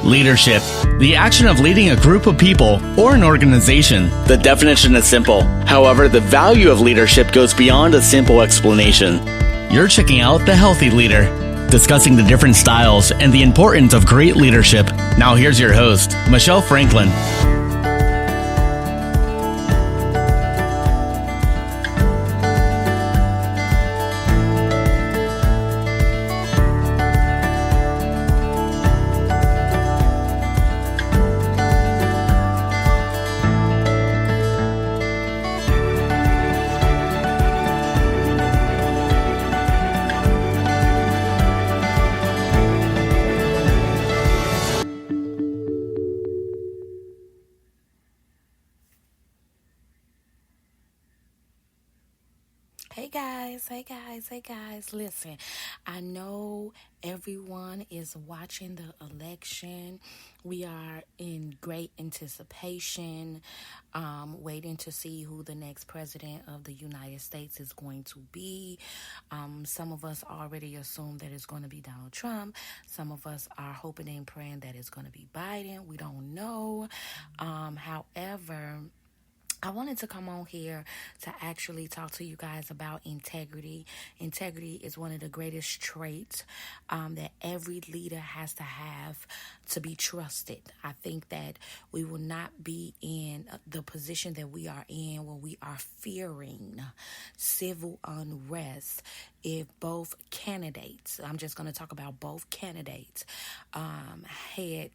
Leadership, the action of leading a group of people or an organization. The definition is simple. However, the value of leadership goes beyond a simple explanation. You're checking out The Healthy Leader, discussing the different styles and the importance of great leadership. Now here's your host, Michelle Franklin. Hey guys, listen, I know everyone is watching the election. We are in great anticipation, waiting to see who the next president of the United States is going to be. Some of us already assume that it's going to be Donald Trump. Some of us are hoping and praying that it's going to be Biden. We don't know. However, I wanted to come on here to actually talk to you guys about integrity. Integrity is one of the greatest traits that every leader has to have to be trusted. I think that we will not be in the position that we are in where we are fearing civil unrest if both candidates, I'm just going to talk about both candidates, had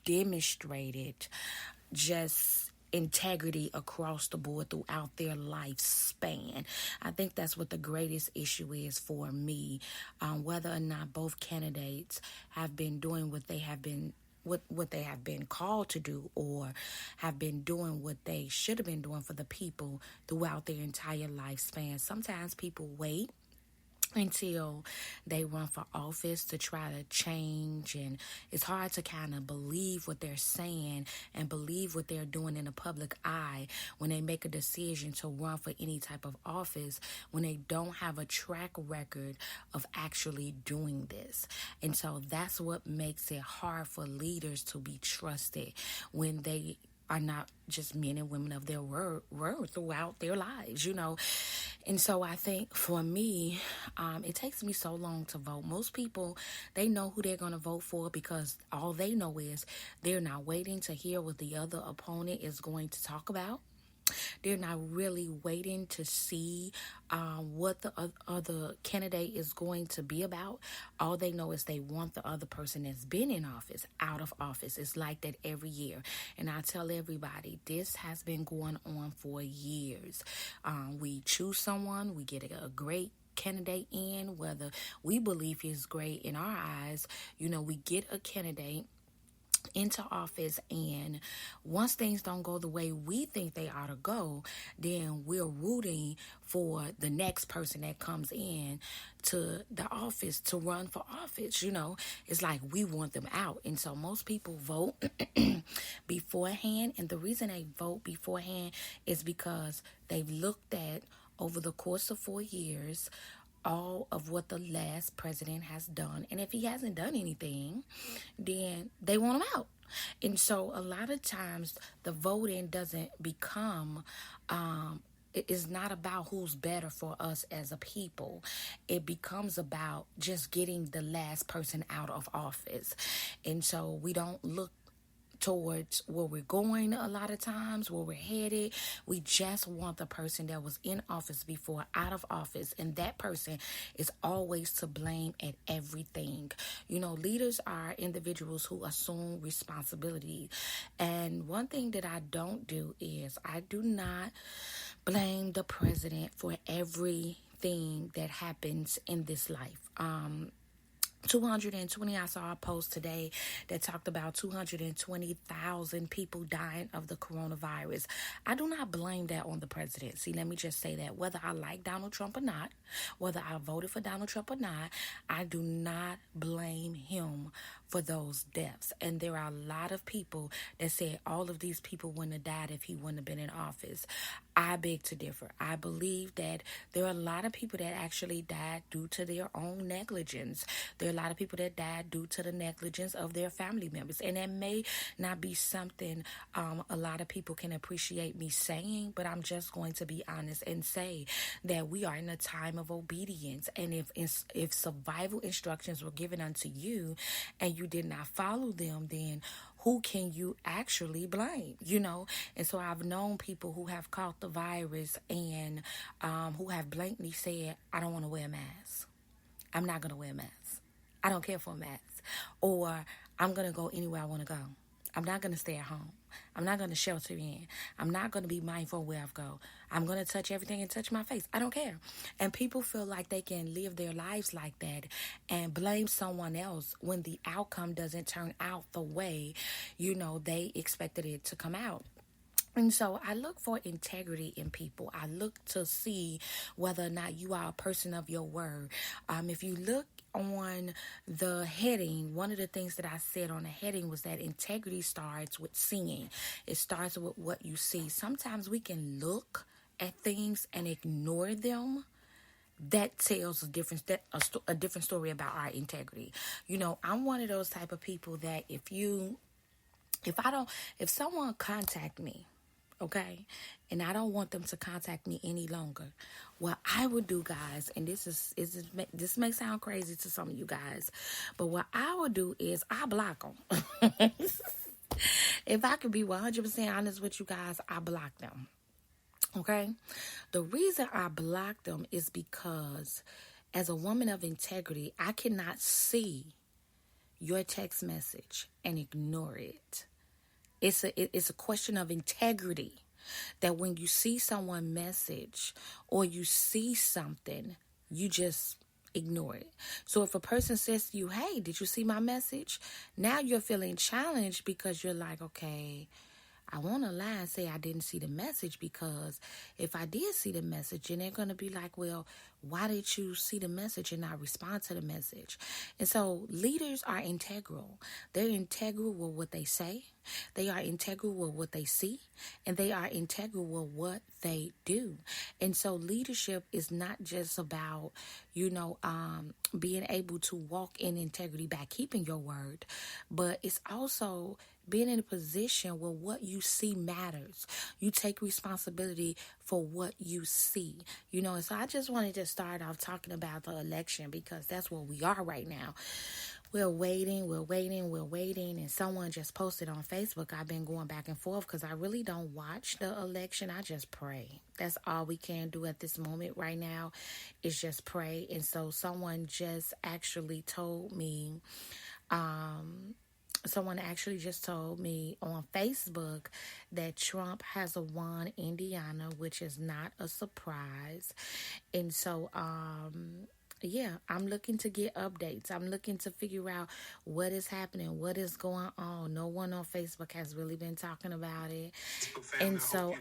demonstrated just integrity across the board throughout their lifespan. I think that's what the greatest issue is for me, whether or not both candidates have been doing what they have been what they have been called to do, or have been doing what they should have been doing for the people throughout their entire lifespan. Sometimes people wait until they run for office to try to change, and it's hard to kind of believe what they're saying and believe what they're doing in the public eye when they make a decision to run for any type of office, when they don't have a track record of actually doing this. And so that's what makes it hard for leaders to be trusted when they are not just men and women of their word throughout their lives, you know. And so I think for me, it takes me so long to vote. Most people, they know who they're going to vote for because all they know is they're not waiting to hear what the other opponent is going to talk about. They're not really waiting to see what the other candidate is going to be about. All they know is they want the other person that's been in office out of office. It's like that every year. And I tell everybody, this has been going on for years. We choose someone, we get a great candidate in, whether we believe he's great in our eyes. You know, we get a candidate into office, and once things don't go the way we think they ought to go, then we're rooting for the next person that comes in to the office to run for office. You know, it's like we want them out. And so most people vote beforehand, and the reason they vote beforehand is because they've looked at, over the course of 4 years, all of what the last president has done. And if he hasn't done anything, then they want him out. And so a lot of times the voting doesn't become, it is not about who's better for us as a people. It becomes about just getting the last person out of office. And so we don't look towards where we're going a lot of times, where we're headed. We just want the person that was in office before out of office, and that person is always to blame at everything. You know, leaders are individuals who assume responsibility, and one thing that I don't do is I do not blame the president for everything that happens in this life. 220, I saw a post today that talked about 220,000 people dying of the coronavirus. I do not blame that on the president. See, let me just say that whether I like Donald Trump or not, whether I voted for Donald Trump or not, I do not blame him for those deaths. And there are a lot of people that say all of these people wouldn't have died if he wouldn't have been in office. I beg to differ. I believe that there are a lot of people that actually died due to their own negligence. There are a lot of people that died due to the negligence of their family members. And that may not be something a lot of people can appreciate me saying, but I'm just going to be honest and say that we are in a time of obedience. And if survival instructions were given unto you and you did not follow them, then who can you actually blame, And so I've known people who have caught the virus and who have blankly said, I don't want to wear a mask. I'm not going to wear a mask. I don't care for a mask. Or I'm going to go anywhere I want to go. I'm not going to stay at home. I'm not going to shelter in. I'm not going to be mindful where I go. I'm going to touch everything and touch my face. I don't care. And people feel like they can live their lives like that and blame someone else when the outcome doesn't turn out the way, they expected it to come out. And so I look for integrity in people. I look to see whether or not you are a person of your word. If you look on the heading, one of the things that I said on the heading was that integrity starts with seeing. It starts with what you see. Sometimes we can look at things and ignore them. That tells a different story about our integrity. I'm one of those type of people that if someone contact me, okay, and I don't want them to contact me any longer, what I would do, guys, and this may sound crazy to some of you guys, but what I would do is I block them. If I could be 100% honest with you guys, I block them. Okay? The reason I block them is because as a woman of integrity, I cannot see your text message and ignore it. It's a question of integrity that when you see someone message or you see something, you just ignore it. So if a person says to you, hey, did you see my message? Now you're feeling challenged because you're like, okay, I want to lie and say I didn't see the message, because if I did see the message, and they're going to be like, well, why did you see the message and not respond to the message? And so leaders are integral. They're integral with what they say. They are integral with what they see, and they are integral with what they do. And so leadership is not just about, being able to walk in integrity by keeping your word, but it's also being in a position where what you see matters. You take responsibility for what you see, And so I just wanted to start off talking about the election, because that's where we are right now. We're waiting. And someone just posted on Facebook. I've been going back and forth because I really don't watch the election. I just pray. That's all we can do at this moment right now is just pray. And so someone just actually told me, on Facebook that Trump has won Indiana, which is not a surprise. And so, I'm looking to get updates. I'm looking to figure out what is happening, what is going on. No one on Facebook has really been talking about it. And so,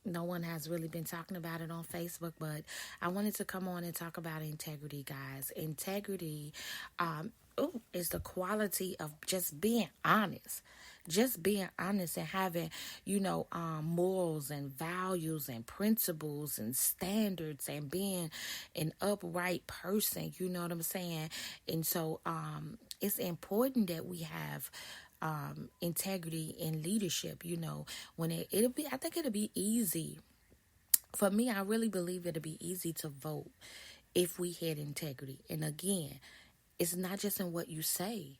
no one has really been talking about it on Facebook, but I wanted to come on and talk about integrity, guys. Integrity, is the quality of just being honest. Just being honest and having, morals and values and principles and standards and being an upright person, you know what I'm saying? And so it's important that we have integrity in leadership, when I think it'll be easy. For me, I really believe it'll be easy to vote if we had integrity. And again, it's not just in what you say.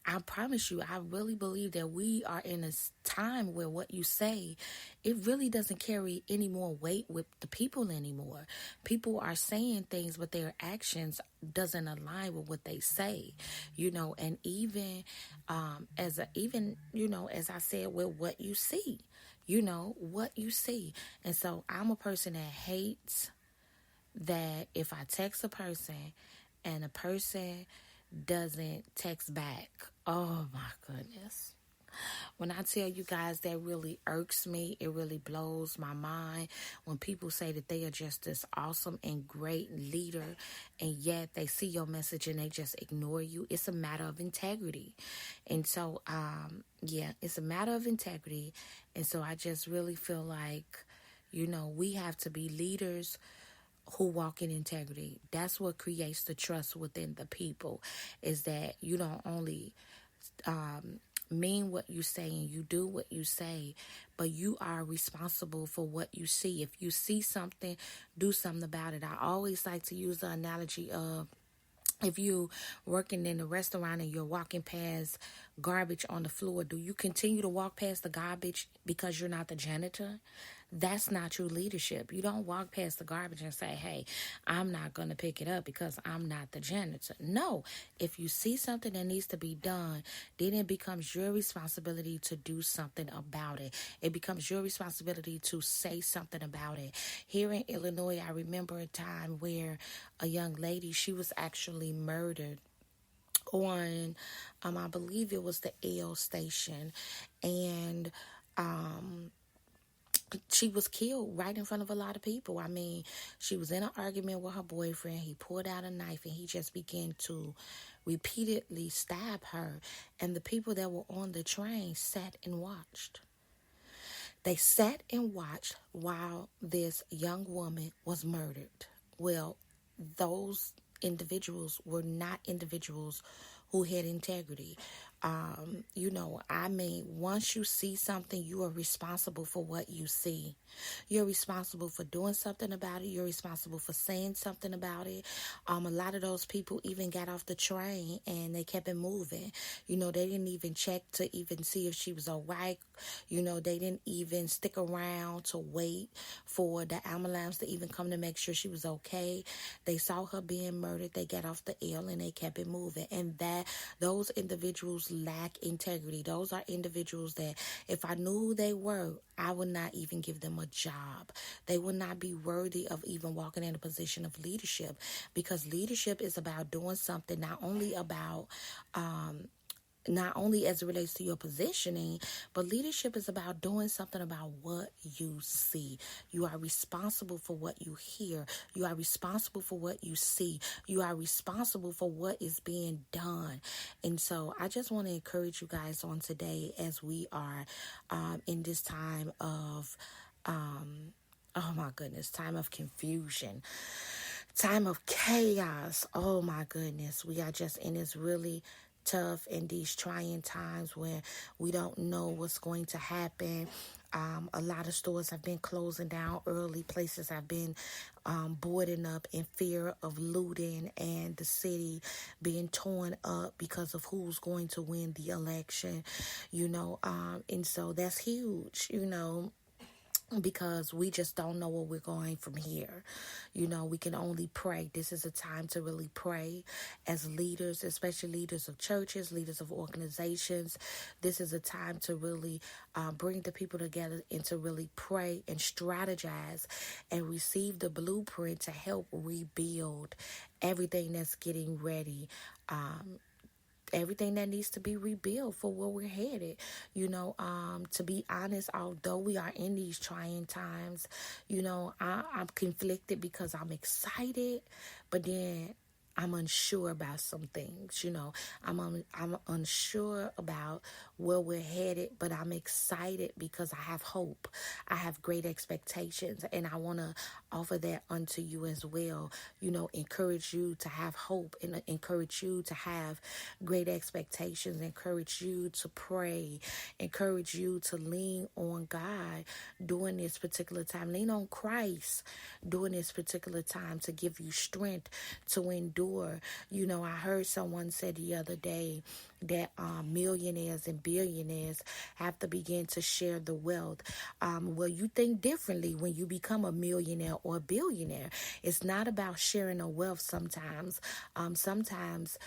I promise you, I really believe that we are in a time where what you say, it really doesn't carry any more weight with the people anymore. People are saying things, but their actions doesn't align with what they say, and even, as I said, with what you see, what you see. And so I'm a person that hates that if I text a person and a person doesn't text back, oh my goodness, When I tell you guys that really irks me, it really blows my mind when people say that they are just this awesome and great leader, and yet they see your message and they just ignore you. It's a matter of integrity. And so, yeah, it's a matter of integrity. And so I just really feel like, we have to be leaders who walk in integrity. That's what creates the trust within the people, is that you don't only mean what you say and you do what you say, but you are responsible for what you see. If you see something, do something about it. I always like to use the analogy of, if you working in a restaurant and you're walking past garbage on the floor, do you continue to walk past the garbage because you're not the janitor? That's not true leadership. You don't walk past the garbage and say, hey, I'm not going to pick it up because I'm not the janitor. No, if you see something that needs to be done, then it becomes your responsibility to do something about it. It becomes your responsibility to say something about it. Here in Illinois, I remember a time where a young lady, she was actually murdered on, I believe it was the L station, and she was killed right in front of a lot of people. I mean, she was in an argument with her boyfriend. He pulled out a knife and he just began to repeatedly stab her. And the people that were on the train sat and watched. They sat and watched while this young woman was murdered. Well, those individuals were not individuals who had integrity. Once you see something, you are responsible for what you see. You're responsible for doing something about it. You're responsible for saying something about it. A lot of those people even got off the train and they kept it moving. They didn't even check to even see if she was all right. They didn't even stick around to wait for the ambulance to even come to make sure she was okay. They saw her being murdered. They got off the L and they kept it moving. And those individuals lack integrity. Those are individuals that if I knew who they were, I would not even give them a job. They would not be worthy of even walking in a position of leadership, because leadership is about doing something, not only as it relates to your positioning, but leadership is about doing something about what you see. You are responsible for what you hear. You are responsible for what you see. You are responsible for what is being done. And so I just want to encourage you guys on today, as we are in this time of, time of confusion, time of chaos. Oh my goodness. We are just in this really tough in these trying times where we don't know what's going to happen. A lot of stores have been closing down early. Places have been boarding up in fear of looting and the city being torn up because of who's going to win the election, and so that's huge, because we just don't know where we're going from here. We can only pray. This is a time to really pray as leaders, especially leaders of churches, leaders of organizations. This is a time to really bring the people together and to really pray and strategize and receive the blueprint to help rebuild everything that's getting ready. Everything that needs to be rebuilt for where we're headed. To be honest, although we are in these trying times, I'm conflicted because I'm excited, but then I'm unsure about some things. I'm unsure about where we're headed, but I'm excited because I have hope. I have great expectations, and I want to offer that unto you as well. Encourage you to have hope, and encourage you to have great expectations, encourage you to pray, encourage you to lean on God during this particular time. Lean on Christ during this particular time to give you strength to endure. I heard someone say the other day that millionaires and billionaires have to begin to share the wealth. Well, you think differently when you become a millionaire or a billionaire. It's not about sharing a wealth sometimes. Sometimes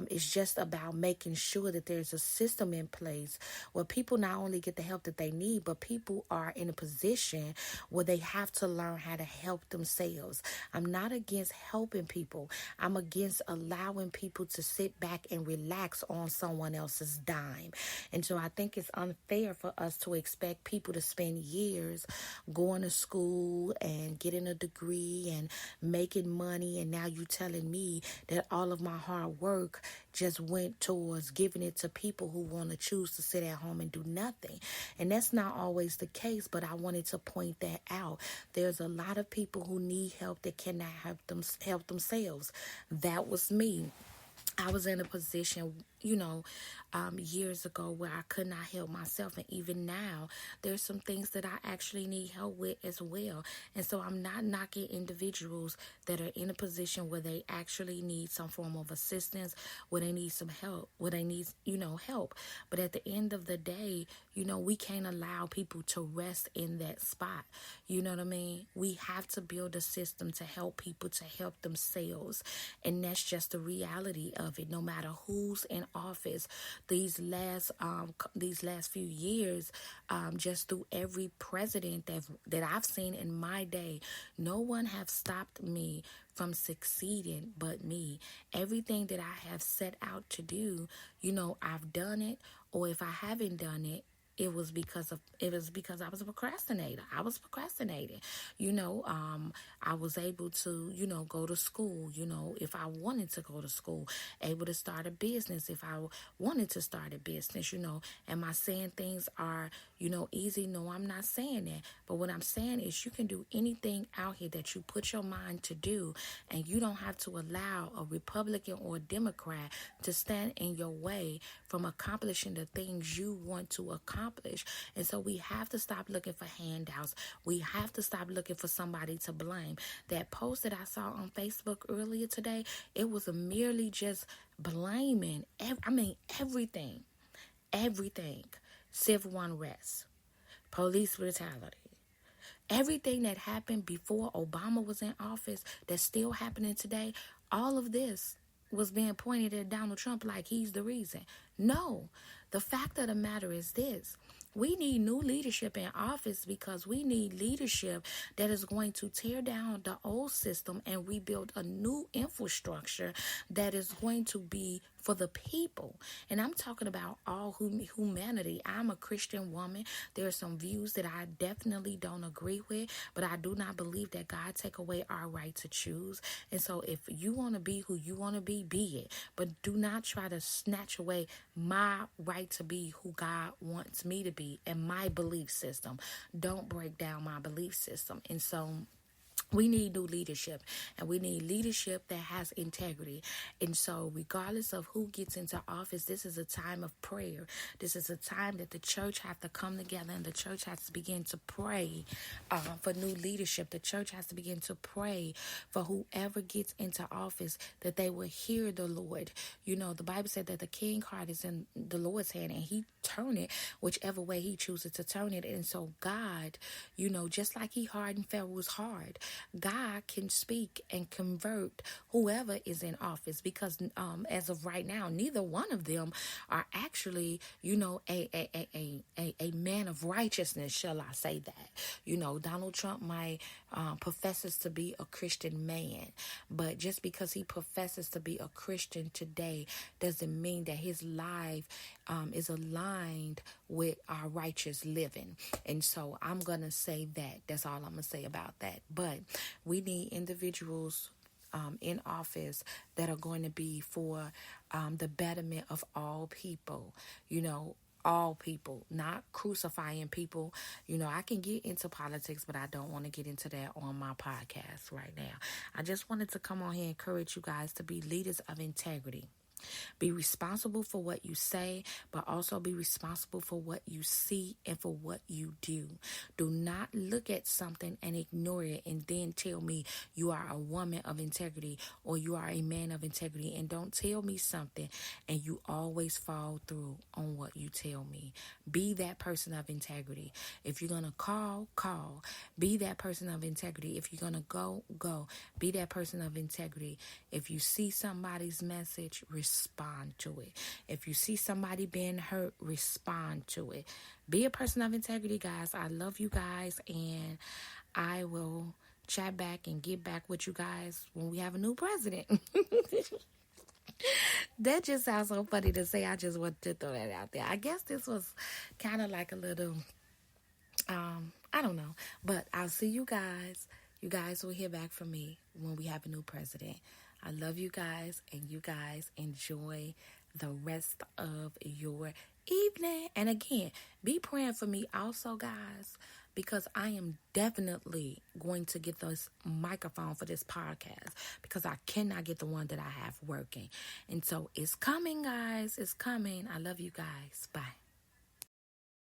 it's just about making sure that there's a system in place where people not only get the help that they need, but people are in a position where they have to learn how to help themselves. I'm not against helping people. I'm against allowing people to sit back and relax on someone else's dime. And so I think it's unfair for us to expect people to spend years going to school and getting a degree and making money, and now you telling me that all of my hard work just went towards giving it to people who want to choose to sit at home and do nothing. And that's not always the case, but I wanted to point that out. There's a lot of people who need help that cannot help themselves. That was me. I was in a position, years ago where I could not help myself. And even now, there's some things that I actually need help with as well. And so I'm not knocking individuals that are in a position where they actually need some form of assistance, where they need some help, where they need, help. But at the end of the day, we can't allow people to rest in that spot. You know what I mean? We have to build a system to help people to help themselves. And that's just the reality of it. No matter who's in office, these last few years, just through every president that I've seen in my day, no one have stopped me from succeeding but me. Everything that I have set out to do, I've done it, or if I haven't done it, it was because I was a procrastinator. I was procrastinating. I was able to, go to school, if I wanted to go to school, able to start a business if I wanted to start a business, Am I saying things are, easy? No, I'm not saying that. But what I'm saying is you can do anything out here that you put your mind to do, and you don't have to allow a Republican or a Democrat to stand in your way from accomplishing the things you want to accomplish. And so we have to stop looking for handouts. We have to stop looking for somebody to blame. That post that I saw on Facebook earlier today, it was merely just blaming, everything. Civil unrest, police brutality, everything that happened before Obama was in office that's still happening today. All of this was being pointed at Donald Trump like he's the reason. No, the fact of the matter is this. We need new leadership in office because we need leadership that is going to tear down the old system and rebuild a new infrastructure that is going to be for the people. And I'm talking about all humanity. I'm a Christian woman. There are some views that I definitely don't agree with, but I do not believe that God take away our right to choose. And so if you want to be who you want to be it. But do not try to snatch away my right to be who God wants me to be and my belief system. Don't break down my belief system. And so we need new leadership, and we need leadership that has integrity. And so regardless of who gets into office, this is a time of prayer. This is a time that the church has to come together, and the church has to begin to pray for new leadership. The church has to begin to pray for whoever gets into office, that they will hear the Lord. The Bible said that the king's heart is in the Lord's hand, and he turn it whichever way he chooses to turn it. And so God, just like he hardened Pharaoh's heart, God can speak and convert whoever is in office, because as of right now, neither one of them are actually, a man of righteousness, shall I say that. Donald Trump might professes to be a Christian man, but just because he professes to be a Christian today doesn't mean that his life is aligned with our righteous living. And so I'm going to say that. That's all I'm going to say about that. But we need individuals in office that are going to be for the betterment of all people, all people, not crucifying people. I can get into politics, but I don't want to get into that on my podcast right now. I just wanted to come on here and encourage you guys to be leaders of integrity. Be responsible for what you say, but also be responsible for what you see and for what you do. Do not look at something and ignore it and then tell me you are a woman of integrity or you are a man of integrity. And don't tell me something and you always fall through on what you tell me. Be that person of integrity. If you're going to call. Be that person of integrity. If you're going to go. Be that person of integrity. If you see somebody's message, respond to it. If you see somebody being hurt, respond to it. Be a person of integrity, guys. I love you guys, and I will chat back and get back with you guys when we have a new president. That just sounds so funny to say. I just wanted to throw that out there. I guess this was kind of like a little, I don't know. But I'll see you guys. You guys will hear back from me when we have a new president. I love you guys, and you guys enjoy the rest of your evening. And again, be praying for me also, guys, because I am definitely going to get this microphone for this podcast because I cannot get the one that I have working. And so it's coming, guys. It's coming. I love you guys. Bye.